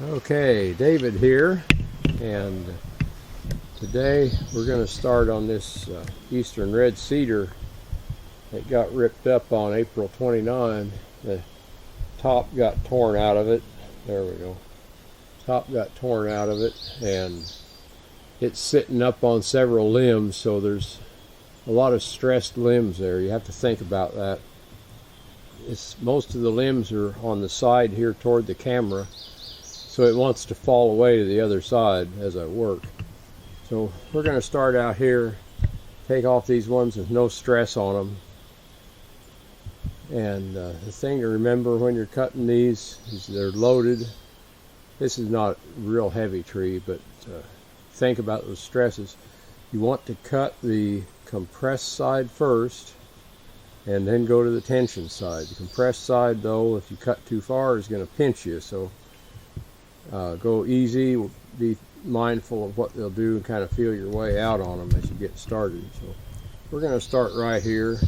Okay, David here, and today we're going to start on this eastern red cedar that got ripped up on April 29. The top got torn out of it. There we go. Top got torn out of it, and it's sitting up on several limbs, so there's a lot of stressed limbs there. You have to think about that. Most of the limbs are on the side here toward the camera, so it wants to fall away to the other side as I work. So we're going to start out here, take off these ones with no stress on them. And the thing to remember when you're cutting these is they're loaded. This is not a real heavy tree, but think about those stresses. You want to cut the compressed side first and then go to the tension side. The compressed side, though, if you cut too far, is going to pinch you. So go easy, be mindful of what they'll do, and kind of feel your way out on them as you get started. So we're going to start right here,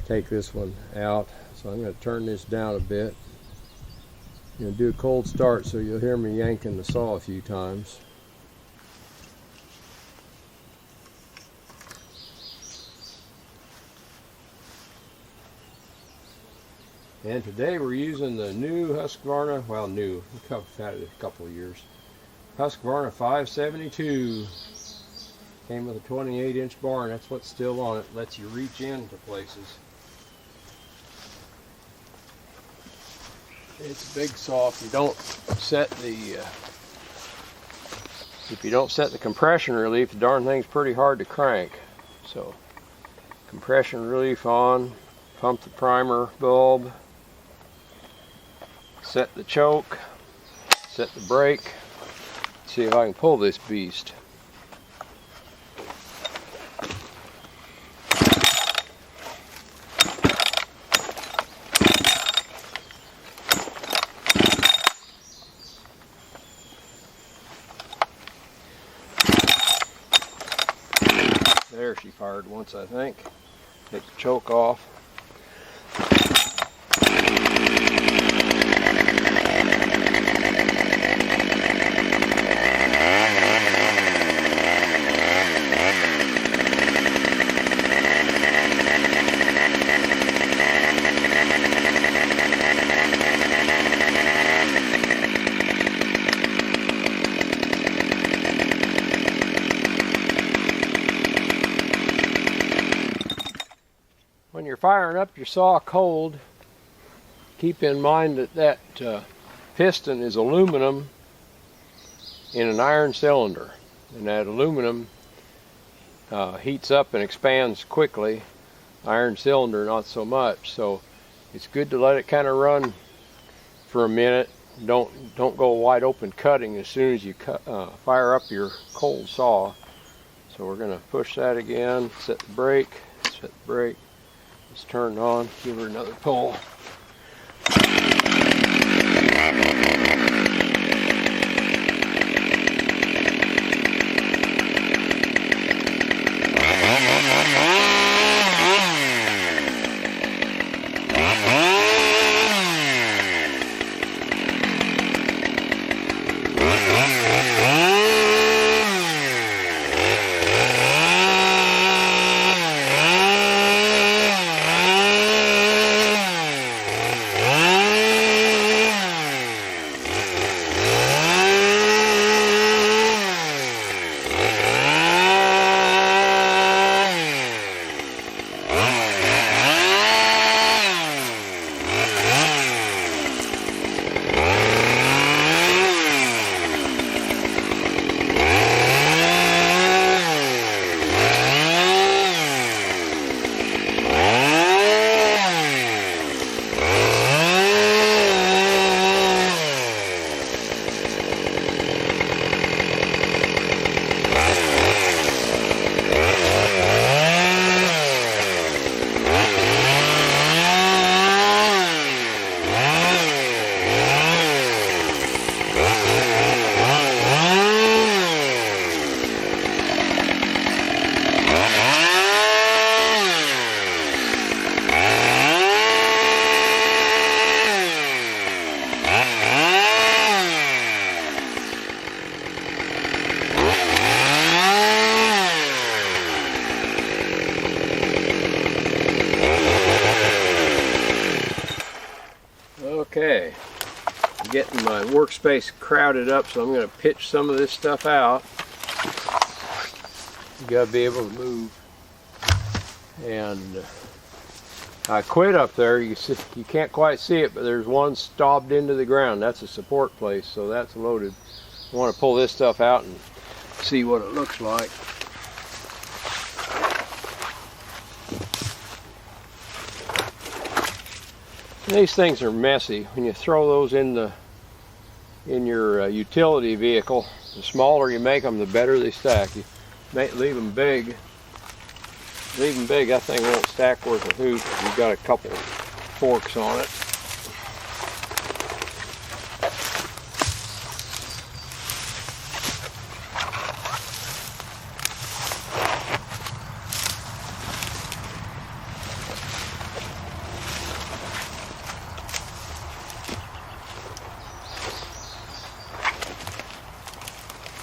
take this one out. So I'm going to turn this down a bit. I'm going to do a cold start, so you'll hear me yanking the saw a few times. And today we're using the new Husqvarna, well, new, we've had it a couple of years, Husqvarna 572. Came with a 28-inch bar, and that's what's still on it. Lets you reach into places. It's a big saw. If you don't set the compression relief, the darn thing's pretty hard to crank. So compression relief on, pump the primer bulb, set the choke, set the brake. See if I can pull this beast. There, she fired once, I think. Take the choke off. When you're firing up your saw cold, keep in mind that piston is aluminum in an iron cylinder, and that aluminum heats up and expands quickly. Iron cylinder not so much, so it's good to let it kind of run for a minute. Don't go wide open cutting as soon as you fire up your cold saw. So we're going to push that again, set the brake, It's turned on, give her another pull. Okay, I'm getting my workspace crowded up, so I'm going to pitch some of this stuff out. You got to be able to move. And I quit up there. You can't quite see it, but there's one stobbed into the ground. That's a support place, so that's loaded. I want to pull this stuff out and see what it looks like. These things are messy. When you throw those in your utility vehicle, the smaller you make them, the better they stack. You may leave them big. Leave them big, that thing won't stack worth a hoot. You've got a couple forks on it.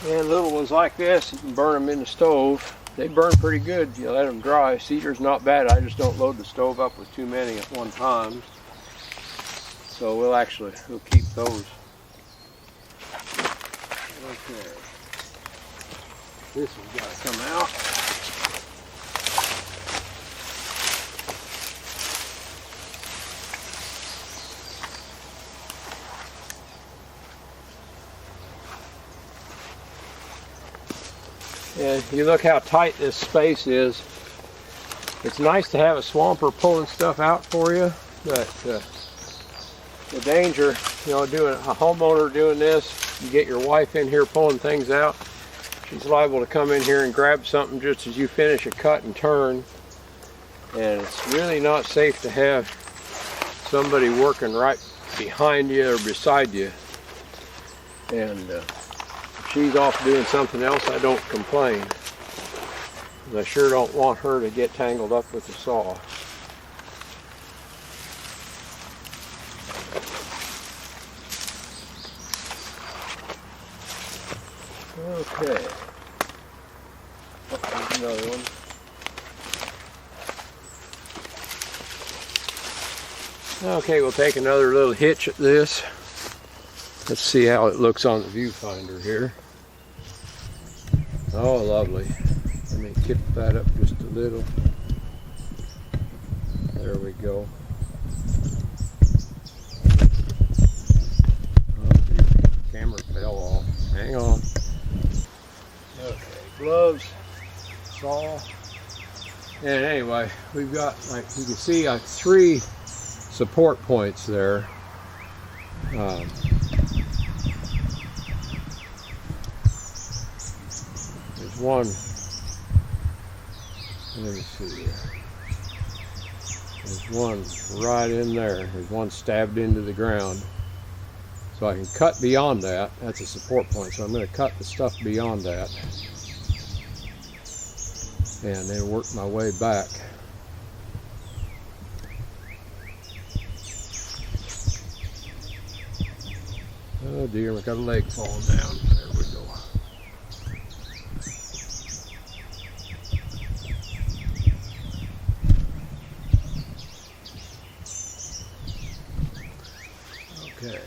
And little ones like this, you can burn them in the stove. They burn pretty good if you let them dry. Cedar's not bad. I just don't load the stove up with too many at one time. So we'll keep those. Okay. This has got to come out. And you look how tight this space is. It's nice to have a swamper pulling stuff out for you, but the danger, doing a homeowner doing this, you get your wife in here pulling things out, she's liable to come in here and grab something just as you finish a cut and turn. And it's really not safe to have somebody working right behind you or beside you. And she's off doing something else, I don't complain. I sure don't want her to get tangled up with the saw. Okay. Oh, there's another one. Okay, we'll take another little hitch at this. Let's see how it looks on the viewfinder here. Oh, lovely. Let me tip that up just a little. There we go. Oh, the camera fell off. Hang on. Okay, gloves, saw. And anyway, we've got, like you can see, 3 support points there. There's one, let me see here. There's one right in there. There's one stabbed into the ground. So I can cut beyond that. That's a support point. So I'm going to cut the stuff beyond that. And then work my way back. Oh dear, we got a leg falling down. There we go. Okay.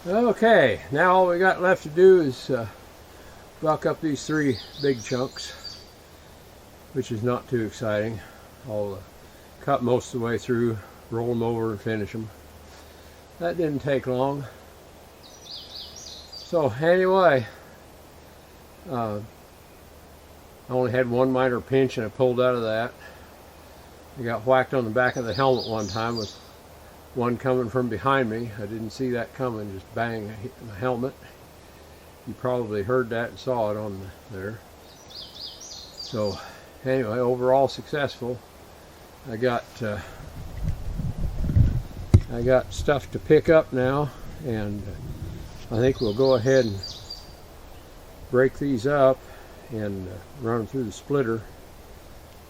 Okay, now all we got left to do is buck up these 3 big chunks, which is not too exciting. I'll cut most of the way through, roll them over and finish them. That didn't take long. So anyway, I only had one minor pinch and I pulled out of that. I got whacked on the back of the helmet one time with one coming from behind me. I didn't see that coming, just bang, hit my helmet. You probably heard that and saw it on there. So anyway, overall successful. I got stuff to pick up now, and I think we'll go ahead and break these up and run them through the splitter,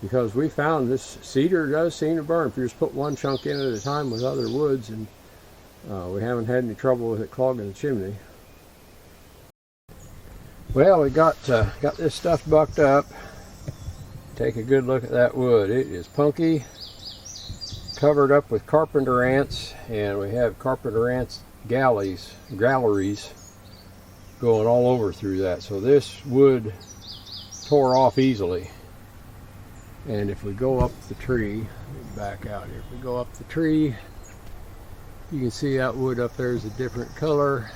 because we found this cedar does seem to burn if you just put one chunk in at a time with other woods, and we haven't had any trouble with it clogging the chimney. Well, we got this stuff bucked up. Take a good look at that wood. It is punky, covered up with carpenter ants, and we have carpenter ants galleries going all over through that. So this wood tore off easily. And if we go up the tree, let me back out here. If we go up the tree, you can see that wood up there is a different color,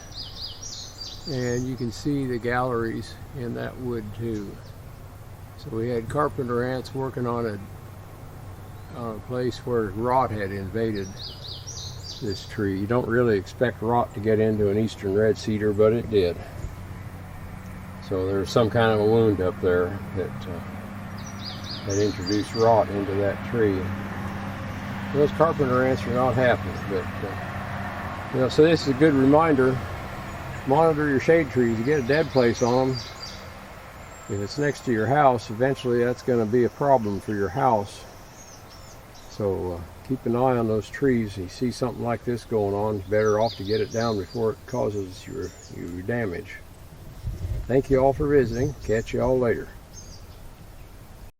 and you can see the galleries in that wood too. So we had carpenter ants working on a place where rot had invaded this tree. You don't really expect rot to get into an eastern red cedar, but it did. So there's some kind of a wound up there that introduced rot into that tree. Those carpenter ants are not happy, but so this is a good reminder. Monitor your shade trees. You get a dead place on them. If it's next to your house, eventually that's going to be a problem for your house. So keep an eye on those trees. You see something like this going on, it's better off to get it down before it causes your damage. Thank you all for visiting. Catch you all later.